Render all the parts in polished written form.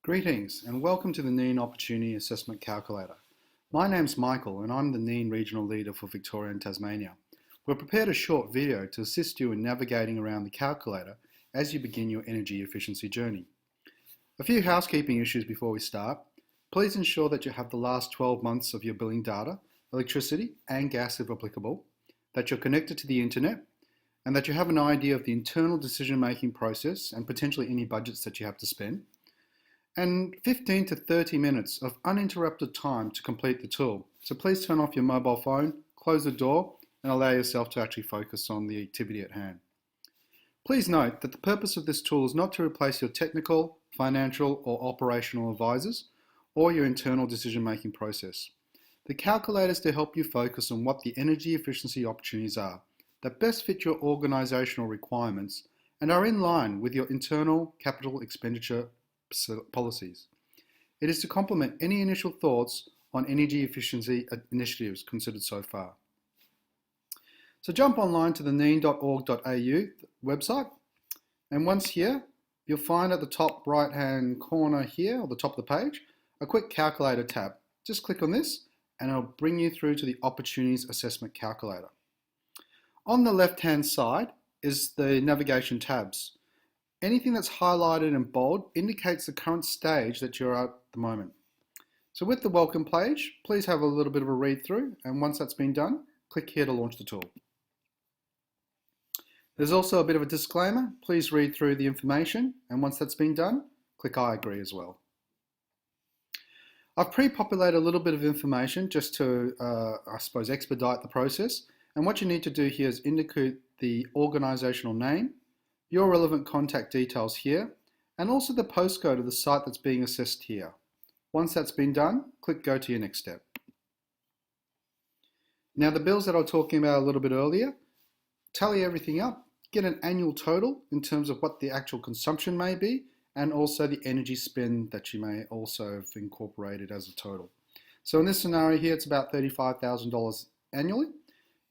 Greetings and welcome to the NEEN Opportunity Assessment Calculator. My name's Michael and I'm the NEEN Regional Leader for Victoria and Tasmania. We've prepared a short video to assist you in navigating around the calculator as you begin your energy efficiency journey. A few housekeeping issues before we start. Please ensure that you have the last 12 months of your billing data, electricity and gas if applicable, that you're connected to the internet, and that you have an idea of the internal decision-making process and potentially any budgets that you have to spend, and 15 to 30 minutes of uninterrupted time to complete the tool. So please turn off your mobile phone, close the door, and allow yourself to actually focus on the activity at hand. Please note that the purpose of this tool is not to replace your technical, financial, or operational advisors, or your internal decision-making process. The calculator is to help you focus on what the energy efficiency opportunities are that best fit your organisational requirements and are in line with your internal capital expenditure policies. It is to complement any initial thoughts on energy efficiency initiatives considered so far. So jump online to the neen.org.au website, and once here, you'll find at the top right hand corner here, or the top of the page, a quick calculator tab. Just click on this and it'll bring you through to the Opportunities Assessment Calculator. On the left hand side is the navigation tabs. Anything that's highlighted in bold indicates the current stage that you're at the moment. So with the welcome page, please have a little bit of a read through, and once that's been done, click here to launch the tool. There's also a bit of a disclaimer. Please read through the information, and once that's been done, click I agree as well. I've pre-populated a little bit of information just to, I suppose, expedite the process. And what you need to do here is indicate the organisational name, your relevant contact details here, and also the postcode of the site that's being assessed here. Once that's been done, click go to your next step. Now the bills that I was talking about a little bit earlier, tally everything up, get an annual total in terms of what the actual consumption may be, and also the energy spend that you may also have incorporated as a total. So in this scenario here, it's about $35,000 annually.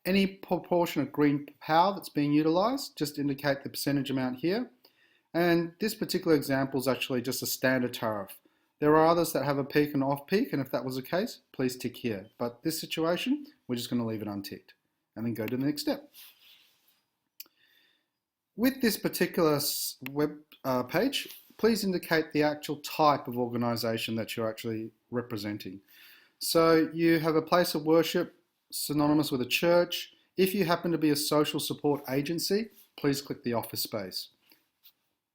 Any proportion of green power that's being utilised, just indicate the percentage amount here. And this particular example is actually just a standard tariff. There are others that have a peak and off peak, and if that was the case, please tick here. But this situation, we're just going to leave it unticked and then go to the next step. With this particular web page, please indicate the actual type of organisation that you're actually representing. So you have a place of worship, synonymous with a church. If you happen to be a social support agency, please click the office space.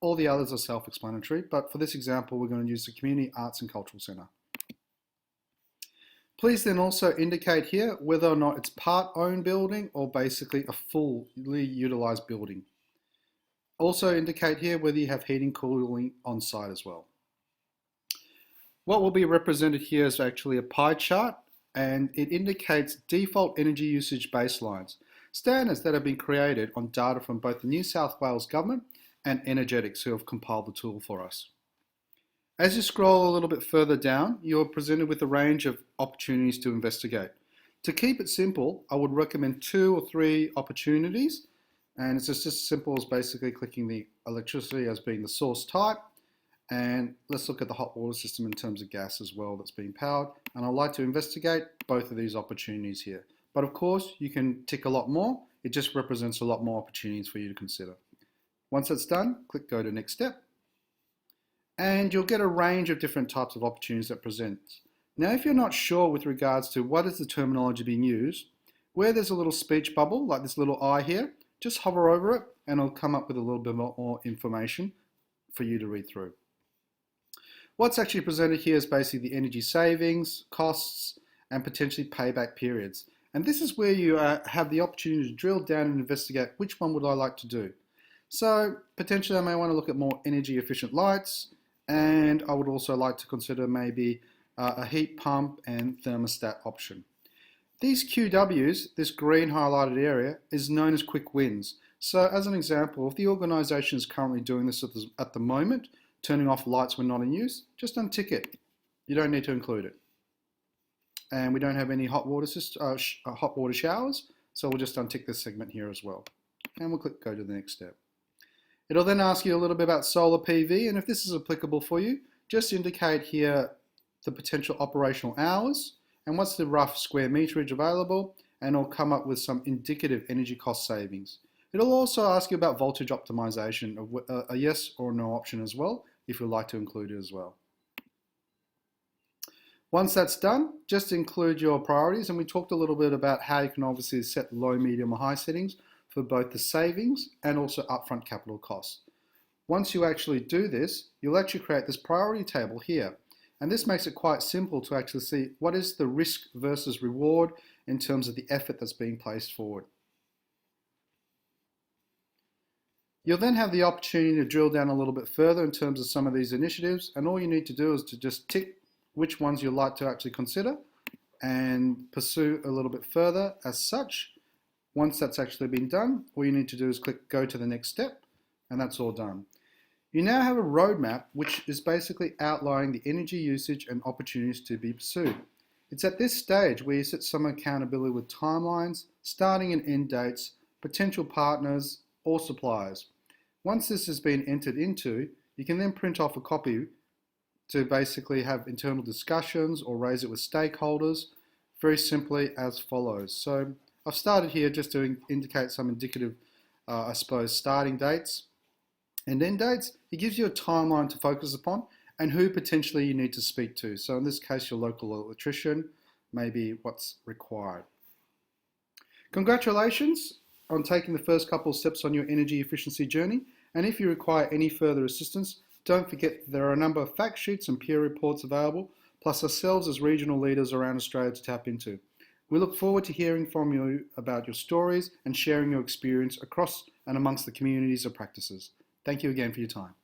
All the others are self-explanatory, but for this example, we're going to use the Community Arts and Cultural Centre. Please then also indicate here whether or not it's part-owned building or basically a fully utilised building. Also indicate here whether you have heating, cooling on site as well. What will be represented here is actually a pie chart, and it indicates default energy usage baselines, standards that have been created on data from both the New South Wales Government and Energetics, who have compiled the tool for us. As you scroll a little bit further down, you're presented with a range of opportunities to investigate. To keep it simple, I would recommend 2 or 3 opportunities, and it's just as simple as basically clicking the electricity as being the source type. And let's look at the hot water system in terms of gas as well that's being powered. And I'd like to investigate both of these opportunities here. But of course, you can tick a lot more. It just represents a lot more opportunities for you to consider. Once that's done, click go to next step. And you'll get a range of different types of opportunities that present. Now, if you're not sure with regards to what is the terminology being used, where there's a little speech bubble, like this little eye here, just hover over it and it'll come up with a little bit more information for you to read through. What's actually presented here is basically the energy savings, costs, and potentially payback periods. And this is where you have the opportunity to drill down and investigate which one would I like to do. So potentially I may want to look at more energy efficient lights, and I would also like to consider maybe a heat pump and thermostat option. These QWs, this green highlighted area, is known as quick wins. So as an example, if the organisation is currently doing this at the moment, turning off lights when not in use, just untick it. You don't need to include it. And we don't have any hot water showers, so we'll just untick this segment here as well. And we'll click go to the next step. It'll then ask you a little bit about solar PV, and if this is applicable for you, just indicate here the potential operational hours and what's the rough square meterage available, and it'll come up with some indicative energy cost savings. It'll also ask you about voltage optimization, a yes or no option as well, if you'd like to include it as well. Once that's done, just include your priorities, and we talked a little bit about how you can obviously set low, medium, or high settings for both the savings and also upfront capital costs. Once you actually do this, you'll actually create this priority table here. And this makes it quite simple to actually see what is the risk versus reward in terms of the effort that's being placed forward. You'll then have the opportunity to drill down a little bit further in terms of some of these initiatives, and all you need to do is to just tick which ones you'd like to actually consider and pursue a little bit further as such. Once that's actually been done, all you need to do is click go to the next step, and that's all done. You now have a roadmap which is basically outlining the energy usage and opportunities to be pursued. It's at this stage where you set some accountability with timelines, starting and end dates, potential partners or suppliers. Once this has been entered into, you can then print off a copy to basically have internal discussions or raise it with stakeholders, very simply as follows. So I've started here just to indicate some indicative, I suppose, starting dates and end dates. It gives you a timeline to focus upon and who potentially you need to speak to. So in this case, your local electrician, maybe what's required. Congratulations on taking the first couple of steps on your energy efficiency journey. And if you require any further assistance, don't forget there are a number of fact sheets and peer reports available, plus ourselves as regional leaders around Australia to tap into. We look forward to hearing from you about your stories and sharing your experience across and amongst the communities of practices. Thank you again for your time.